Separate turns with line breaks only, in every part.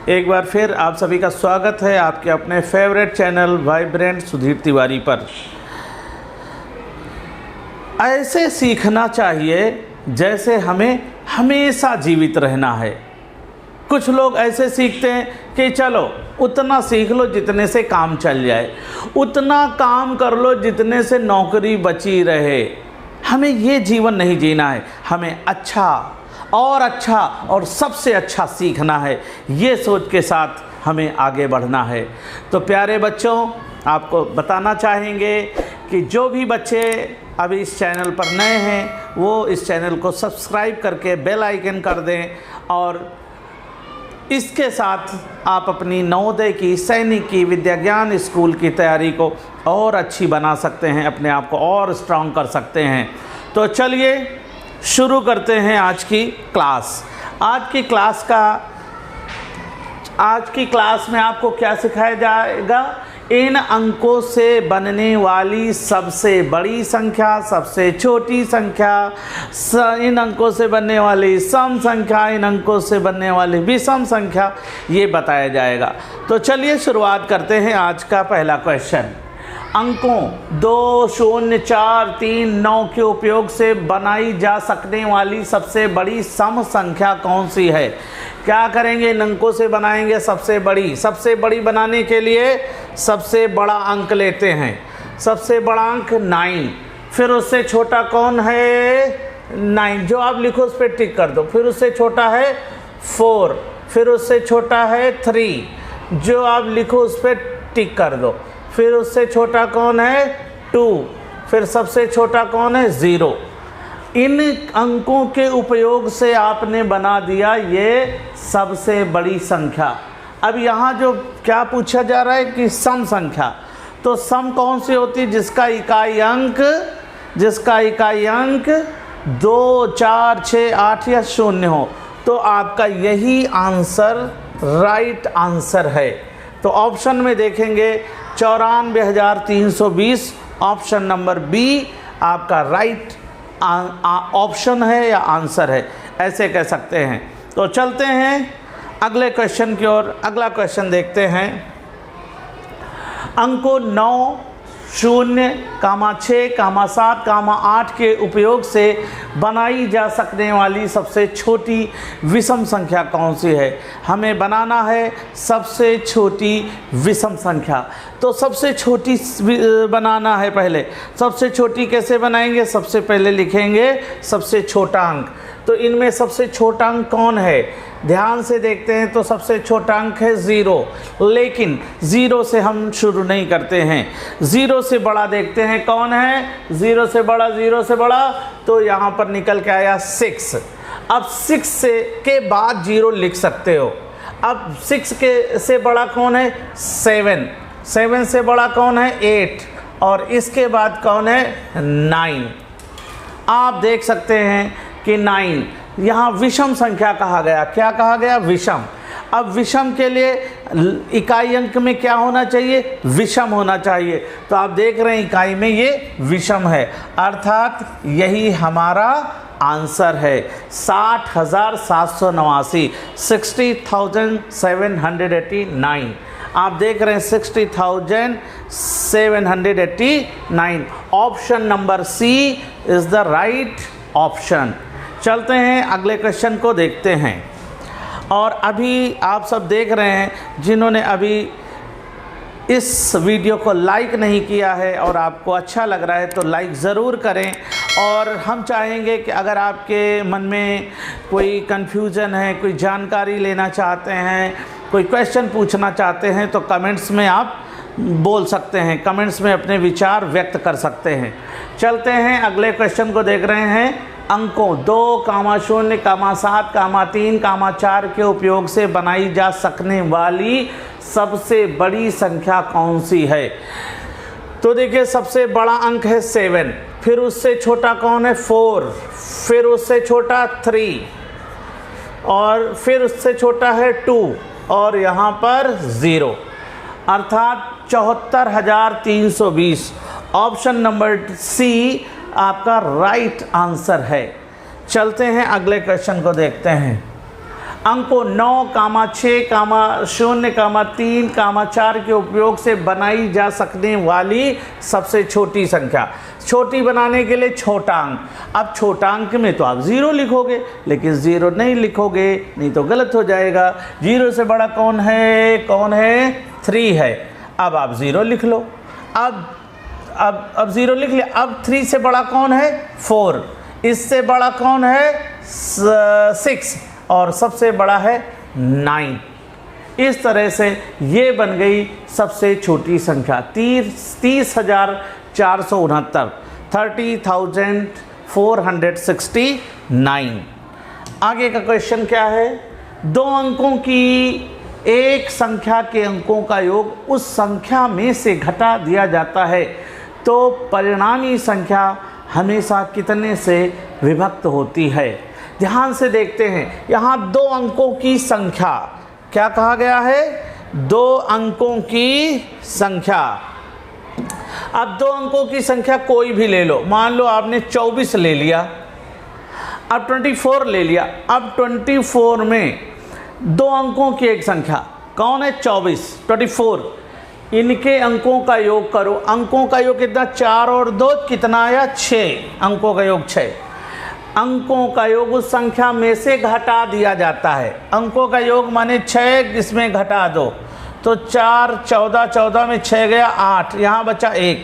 एक बार फिर आप सभी का स्वागत है आपके अपने favourite channel vibrant Sudhir Tiwari पर। ऐसे सीखना चाहिए जैसे हमें हमेशा जीवित रहना है। कुछ लोग ऐसे सीखते हैं कि चलो उतना सीख लो जितने से काम चल जाए, उतना काम कर लो जितने से नौकरी बची रहे। हमें ये जीवन नहीं जीना है, हमें अच्छा और सबसे अच्छा सीखना है। ये सोच के साथ हमें आगे बढ़ना है। तो प्यारे बच्चों, आपको बताना चाहेंगे कि जो भी बच्चे अभी इस चैनल पर नए हैं वो इस चैनल को सब्सक्राइब करके बेल आइकन कर दें, और इसके साथ आप अपनी नवोदय की, सैनिक की, विद्या ज्ञान स्कूल की तैयारी को और अच्छी बना सकते हैं, अपने आप को और स्ट्रांग कर सकते हैं। तो चलिए शुरू करते हैं आज की क्लास। आज की क्लास में आपको क्या सिखाया जाएगा? इन अंकों से बनने वाली सबसे बड़ी संख्या, सबसे छोटी संख्या, इन अंकों से बनने वाली सम संख्या, इन अंकों से बनने वाली विषम संख्या, ये बताया जाएगा। तो चलिए शुरुआत करते हैं आज का पहला क्वेश्चन। अंकों 2, 0, 4, 3, 9 के उपयोग से बनाई जा सकने वाली सबसे बड़ी सम संख्या कौन सी है? क्या करेंगे? इन अंकों से बनाएंगे सबसे बड़ी बनाने के लिए सबसे बड़ा अंक लेते हैं। सबसे बड़ा अंक 9, फिर उससे छोटा कौन है? 9, जो आप लिखो उस पर टिक कर दो। फिर उससे छोटा है 4, फिर उससे छोटा है 3, जो आप लिखो उस पर टिक कर दो। फिर उससे छोटा कौन है? 2, फिर सबसे छोटा कौन है? 0। इन अंकों के उपयोग से आपने बना दिया ये सबसे बड़ी संख्या। अब यहाँ जो क्या पूछा जा रहा है कि सम संख्या, तो सम कौन सी होती है? जिसका इकाई अंक 2, 4, 6, 8 या 0 हो। तो आपका यही आंसर राइट आंसर है। तो ऑप्शन में देखेंगे 94,320, ऑप्शन नंबर बी आपका राइट ऑप्शन है या आंसर है, ऐसे कह सकते हैं। तो चलते हैं अगले क्वेश्चन की ओर। अगला क्वेश्चन देखते हैं। अंकों 9, 0, 6, 7, 8 के उपयोग से बनाई जा सकने वाली सबसे छोटी विषम संख्या कौन सी है? हमें बनाना है सबसे छोटी विषम संख्या। तो सबसे छोटी बनाना है। पहले सबसे छोटी कैसे बनाएंगे? सबसे पहले लिखेंगे सबसे छोटा अंक। तो इनमें सबसे छोटा अंक कौन है? ध्यान से देखते हैं तो सबसे छोटा अंक है 0, लेकिन 0 से हम शुरू नहीं करते हैं। 0 से बड़ा देखते हैं कौन है? 0 से बड़ा तो यहाँ पर निकल के आया 6। अब 6 के बाद 0 लिख सकते हो। अब 6 से बड़ा कौन है? 7। 7 से बड़ा कौन है? 8। और इसके बाद कौन है? 9। आप देख सकते हैं कि 9 यहाँ विषम संख्या कहा गया। क्या कहा गया? विषम। अब विषम के लिए इकाई अंक में क्या होना चाहिए? विषम होना चाहिए। तो आप देख रहे हैं इकाई में ये विषम है, अर्थात यही हमारा आंसर है 60,789, 60,789। आप देख रहे हैं 60,789। Option number C is the right option. चलते हैं अगले क्वेश्चन को देखते हैं। और अभी आप सब देख रहे हैं जिन्होंने अभी इस वीडियो को लाइक नहीं किया है और आपको अच्छा लग रहा है तो लाइक ज़रूर करें। और हम चाहेंगे कि अगर आपके मन में कोई कन्फ्यूज़न है, कोई जानकारी लेना चाहते हैं, कोई क्वेश्चन पूछना चाहते हैं तो कमेंट्स में आप बोल सकते हैं, कमेंट्स में अपने विचार व्यक्त कर सकते हैं। चलते हैं अगले क्वेश्चन को देख रहे हैं। अंकों 2, 0, 7, 3, 4 के उपयोग से बनाई जा सकने वाली सबसे बड़ी संख्या कौन सी है? तो देखिए सबसे बड़ा अंक है 7, फिर उससे छोटा कौन है? 4, फिर उससे छोटा 3, और फिर उससे छोटा है 2, और यहाँ पर 0, अर्थात 74,320। ऑप्शन नंबर सी आपका राइट आंसर है। चलते हैं अगले क्वेश्चन को देखते हैं। अंकों 9, 6, 0, 3, 4 के उपयोग से बनाई जा सकने वाली सबसे छोटी संख्या। छोटी बनाने के लिए छोटा अंक। अब छोटा अंक में तो आप 0 लिखोगे, लेकिन 0 नहीं लिखोगे, नहीं तो गलत हो जाएगा। 0 से बड़ा कौन है? कौन है? 3 है। अब आप 0 लिख लो। अब 0 लिख लिया। अब 3 से बड़ा कौन है? 4। इससे बड़ा कौन है? 6। और सबसे बड़ा है 9। इस तरह से ये बन गई सबसे छोटी संख्या 30,469, 30,469। आगे का क्वेश्चन क्या है? 2 अंकों की एक संख्या के अंकों का योग उस संख्या में से घटा दिया जाता है तो परिणामी संख्या हमेशा कितने से विभक्त होती है? ध्यान से देखते हैं। यहाँ 2 अंकों की संख्या, क्या कहा गया है? 2 अंकों की संख्या। अब 2 अंकों की संख्या कोई भी ले लो। मान लो आपने 24 ले लिया, अब 24 ले लिया। अब 24 में 2 अंकों की एक संख्या कौन है? 24। इनके अंकों का योग करो। अंकों का योग कितना? 4 और 2 कितना आया? 6। अंकों का योग 6। अंकों का योग उस संख्या में से घटा दिया जाता है। अंकों का योग माने 6, इसमें घटा दो तो 4, 14, 14 में 6 गया 8, यहाँ बचा 1।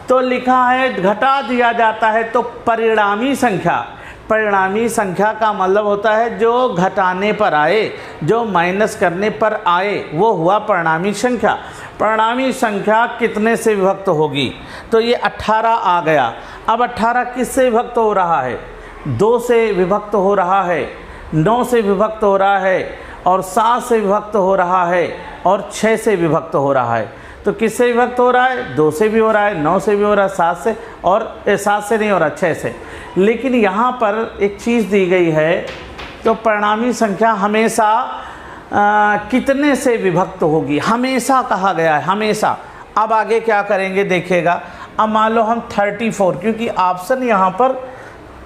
तो लिखा है घटा दिया जाता है तो परिणामी संख्या। परिणामी संख्या का मतलब होता है जो घटाने पर आए, जो माइनस करने पर आए, वो हुआ परिणामी संख्या। परिणामी संख्या कितने से विभक्त होगी? तो ये 18 आ गया। अब 18 किससे विभक्त हो रहा है? 2 से विभक्त हो रहा है, 9 से विभक्त हो रहा है, और 7 से विभक्त हो रहा है, और 6 से विभक्त हो रहा है। तो किससे विभक्त हो रहा है? 2 से भी हो रहा है, 9 से भी हो रहा है, 7 से, और 7 से नहीं हो रहा, 6 से। लेकिन यहाँ पर एक चीज़ दी गई है, तो परिणामी संख्या हमेशा कितने से विभक्त होगी? हमेशा कहा गया है, हमेशा। अब आगे क्या करेंगे देखिएगा। अब मान लो हम 34, क्योंकि ऑप्शन यहाँ पर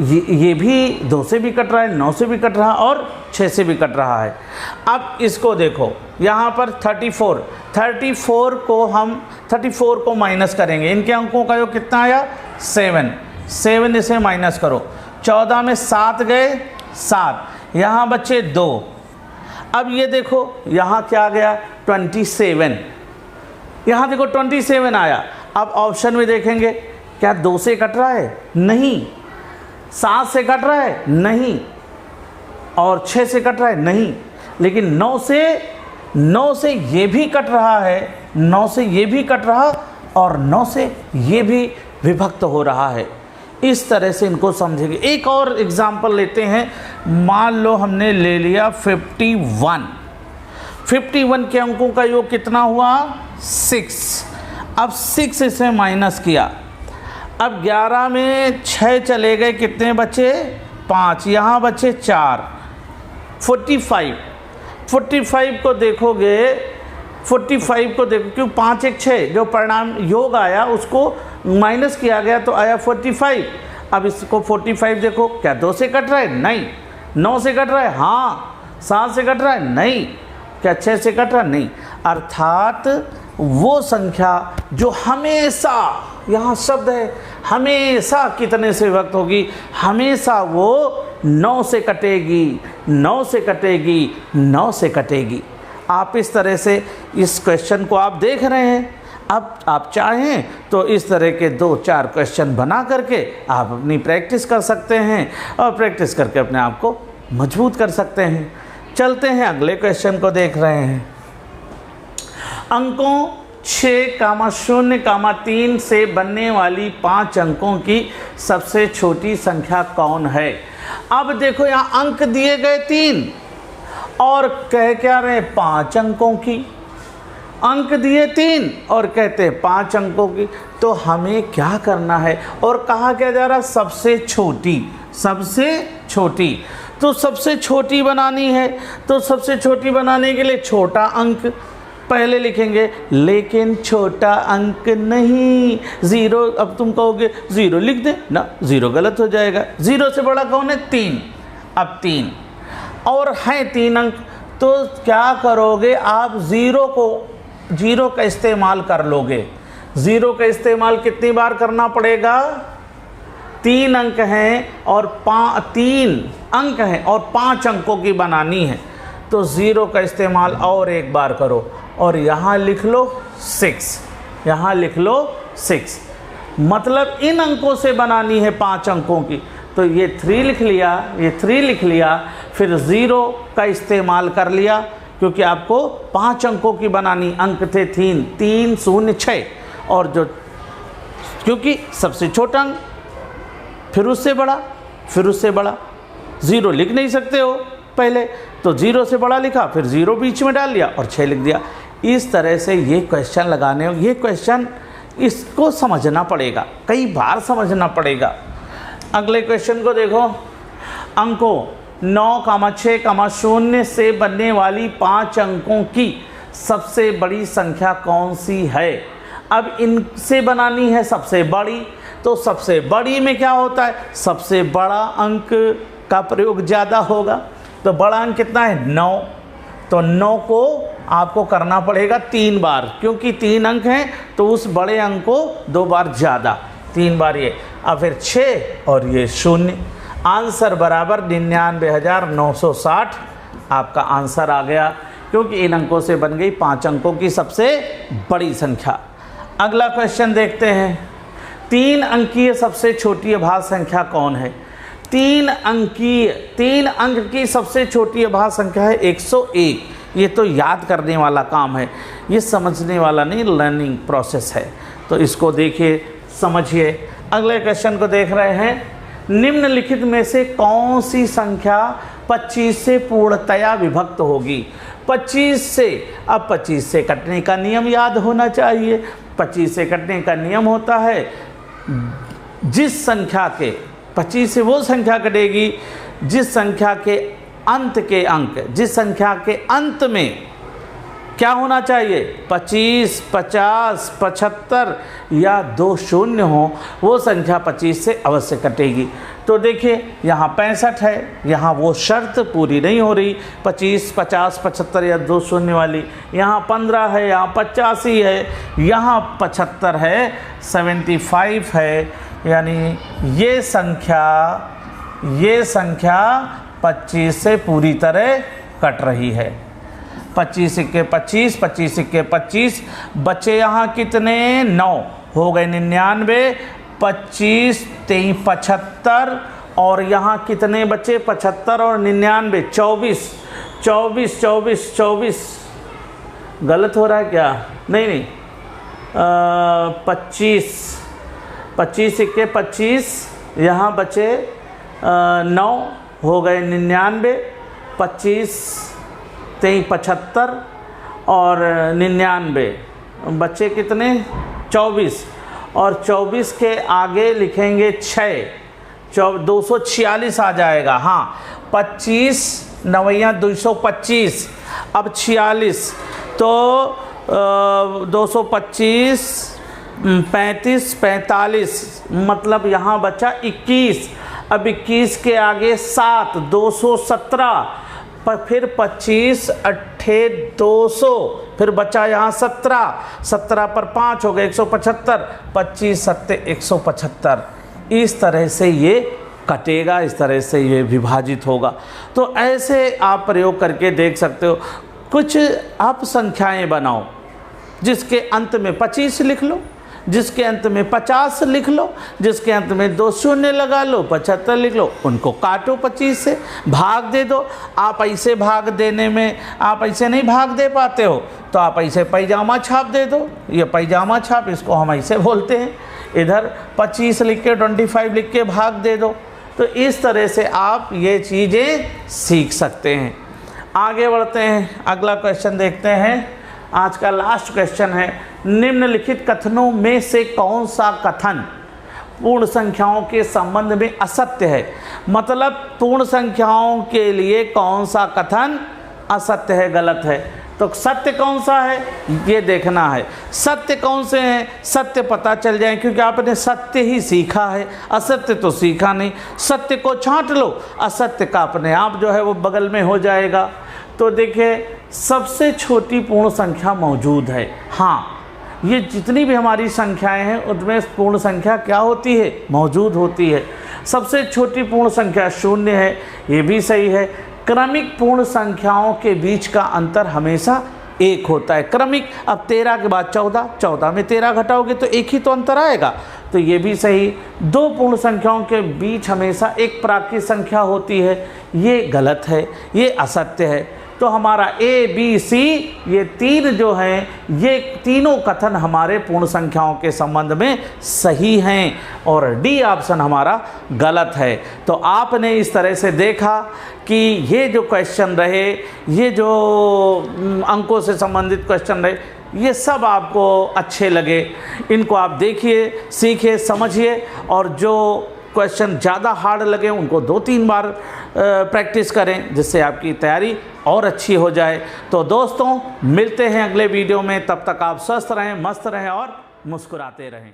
ये भी 2 से भी कट रहा है, 9 से भी कट रहा है, और 6 से भी कट रहा है। अब इसको देखो, यहाँ पर 34 को हम 34 को माइनस करेंगे। इनके अंकों का योग कितना आया? 7 इसे माइनस करो। 14 में 7 गए 7, यहाँ बचे 2। अब ये देखो यहाँ क्या गया? 27। यहाँ देखो 27 आया। अब ऑप्शन में देखेंगे, क्या 2 से कट रहा है? नहीं। 7 से कट रहा है? नहीं। और 6 से कट रहा है? नहीं। लेकिन 9 से ये भी कट रहा है, 9 से ये भी कट रहा, और 9 से ये भी विभक्त हो रहा है। इस तरह से इनको समझेंगे। एक और एग्जाम्पल लेते हैं। मान लो हमने ले लिया 51 के अंकों का योग कितना हुआ? 6। अब 6 इसे माइनस किया। अब 11 में 6 चले गए, कितने बचे? 5, यहाँ बचे 4। 45 को देखोगे, 45 को देखो, क्यों 5 1 6 जो परिणाम योग आया उसको माइनस किया गया तो आया 45। अब इसको 45 देखो, क्या 2 से कट रहा है? नहीं। 9 से कट रहा है? हाँ। 7 से कट रहा है? नहीं। क्या 6 से कट रहा है? नहीं। अर्थात वो संख्या जो हमेशा, यहाँ शब्द है हमेशा, कितने से विभक्त होगी? हमेशा वो 9 से कटेगी, 9 से कटेगी, 9 से कटेगी। आप इस तरह से इस क्वेश्चन को आप देख रहे हैं। अब आप चाहें तो इस तरह के 2-4 क्वेश्चन बना करके आप अपनी प्रैक्टिस कर सकते हैं, और प्रैक्टिस करके अपने आप को मजबूत कर सकते हैं। चलते हैं अगले क्वेश्चन को देख रहे हैं। अंकों 6,0,3 से बनने वाली 5 अंकों की सबसे छोटी संख्या कौन है? अब देखो यहाँ अंक दिए गए 3 और कह क्या रहे? 5 अंकों की। अंक दिए 3 और कहते हैं 5 अंकों की। तो हमें क्या करना है? और कहा क्या जा रहा? सबसे छोटी, सबसे छोटी। तो सबसे छोटी बनानी है, तो सबसे छोटी बनाने के लिए छोटा अंक पहले लिखेंगे, लेकिन छोटा अंक नहीं 0। अब तुम कहोगे 0 लिख दे ना, 0 गलत हो जाएगा। 0 से बड़ा कौन है? 3। अब 3। और हैं 3 अंक, तो क्या करोगे आप, जीरो का इस्तेमाल कर लोगे। ज़ीरो का इस्तेमाल कितनी बार करना पड़ेगा, 3 अंक हैं और 3 अंक हैं और 5 अंकों की बनानी है, तो ज़ीरो का इस्तेमाल और एक बार करो और यहाँ लिख लो 6, यहाँ लिख लो 6, मतलब इन अंकों से बनानी है 5 अंकों की, तो ये 3 लिख लिया, ये 3 लिख लिया, फिर ज़ीरो का इस्तेमाल कर लिया क्योंकि आपको 5 अंकों की बनानी, अंक थे 3, 3 0 6, और जो क्योंकि सबसे छोटा अंक, फिर उससे बड़ा, फिर उससे बड़ा, ज़ीरो लिख नहीं सकते हो पहले, तो ज़ीरो से बड़ा लिखा, फिर ज़ीरो बीच में डाल लिया और 6 लिख दिया। इस तरह से ये क्वेश्चन लगाने, ये क्वेश्चन इसको समझना पड़ेगा, कई बार समझना पड़ेगा। अगले क्वेश्चन को देखो, अंकों 9, 6, 0 से बनने वाली 5 अंकों की सबसे बड़ी संख्या कौन सी है। अब इनसे बनानी है सबसे बड़ी, तो सबसे बड़ी में क्या होता है, सबसे बड़ा अंक का प्रयोग ज़्यादा होगा, तो बड़ा अंक कितना है 9, तो 9 को आपको करना पड़ेगा 3 बार, क्योंकि 3 अंक हैं तो उस बड़े अंक को 2 बार ज़्यादा, 3 बार ये, अब फिर 6 और ये 0, आंसर बराबर 99,960 आपका आंसर आ गया, क्योंकि इन अंकों से बन गई 5 अंकों की सबसे बड़ी संख्या। अगला क्वेश्चन देखते हैं, 3 अंकीय सबसे छोटी अभाज्य संख्या कौन है। 3 अंक की सबसे छोटी अभाज्य संख्या है 101। ये तो याद करने वाला काम है, ये समझने वाला नहीं, लर्निंग प्रोसेस है, तो इसको देखिए समझिए। अगले क्वेश्चन को देख रहे हैं, निम्नलिखित में से कौन सी संख्या 25 से पूर्णतया विभक्त होगी। 25 से, अब 25 से कटने का नियम याद होना चाहिए। 25 से कटने का नियम होता है, जिस संख्या के 25 से वो संख्या कटेगी जिस संख्या के अंत के अंक, जिस संख्या के अंत में क्या होना चाहिए, 25, 50, 75 या 2 शून्य हो, वो संख्या 25 से अवश्य कटेगी। तो देखिए यहाँ 65 है, यहाँ वो शर्त पूरी नहीं हो रही, 25, 50, 75 या 2 शून्य वाली। यहाँ 15 है, यहाँ 85 है, यहाँ 75 है, 75 है, यानी ये संख्या 25 से पूरी तरह कट रही है। 25 के 25, 25 के 25, बचे यहाँ कितने 9, हो गए 99, 25, 23, 75, और यहाँ कितने बचे 75 और 99, 24, 24, 24, 24, गलत हो रहा है क्या, नहीं 25, 25 के 25, यहाँ बचे 9, हो गए 99, 25, 23, 75 और 99, बच्चे कितने 24, और 24 के आगे लिखेंगे 6, 246 आ जाएगा। हाँ, 25 9 225, अब 46, तो 225, 35, 45, मतलब यहाँ बचा 21, अब 21 के आगे 7, 217, फिर 25, 8, 200, फिर बचा यहाँ 17, 17 पर 5 हो गए 175, 25, 7, 175। इस तरह से ये कटेगा, इस तरह से ये विभाजित होगा। तो ऐसे आप प्रयोग करके देख सकते हो। कुछ आप संख्याएं बनाओ जिसके अंत में 25 लिख लो, जिसके अंत में 50 लिख लो, जिसके अंत में 2 शून्य लगा लो, 75 लिख लो, उनको काटो 25 से, भाग दे दो। आप ऐसे भाग देने में, आप ऐसे नहीं भाग दे पाते हो तो आप ऐसे पैजामा छाप दे दो, ये पैजामा छाप, इसको हम ऐसे बोलते हैं। इधर 25 लिख के 25 लिख के भाग दे दो। तो इस तरह से आप ये चीज़ें सीख सकते हैं। आगे बढ़ते हैं, अगला क्वेश्चन देखते हैं। आज का लास्ट क्वेश्चन है, निम्नलिखित कथनों में से कौन सा कथन पूर्ण संख्याओं के संबंध में असत्य है। मतलब पूर्ण संख्याओं के लिए कौन सा कथन असत्य है, गलत है। तो सत्य कौन सा है ये देखना है। सत्य कौन से हैं सत्य पता चल जाए, क्योंकि आपने सत्य ही सीखा है, असत्य तो सीखा नहीं। सत्य को छांट लो, असत्य का अपने आप जो है वो बगल में हो जाएगा। तो देखिए सबसे छोटी पूर्ण संख्या मौजूद है। हाँ, ये जितनी भी हमारी संख्याएं हैं उनमें पूर्ण संख्या क्या होती है, मौजूद होती है। सबसे छोटी पूर्ण संख्या 0 है, ये भी सही है। क्रमिक पूर्ण संख्याओं के बीच का अंतर हमेशा 1 होता है। क्रमिक, अब 13 के बाद 14, 14 में 13 घटाओगे तो 1 ही तो अंतर आएगा, तो ये भी सही। 2 पूर्ण संख्याओं के बीच हमेशा एक प्राकृत संख्या होती है, ये गलत है, ये असत्य है। तो हमारा ए बी सी ये 3 जो हैं, ये तीनों कथन हमारे पूर्ण संख्याओं के संबंध में सही हैं, और डी ऑप्शन हमारा गलत है। तो आपने इस तरह से देखा कि ये जो क्वेश्चन रहे, ये जो अंकों से संबंधित क्वेश्चन रहे, ये सब आपको अच्छे लगे। इनको आप देखिए, सीखिए, समझिए, और जो क्वेश्चन ज़्यादा हार्ड लगे उनको 2-3 बार प्रैक्टिस करें, जिससे आपकी तैयारी और अच्छी हो जाए। तो दोस्तों मिलते हैं अगले वीडियो में, तब तक आप स्वस्थ रहें, मस्त रहें और मुस्कुराते रहें।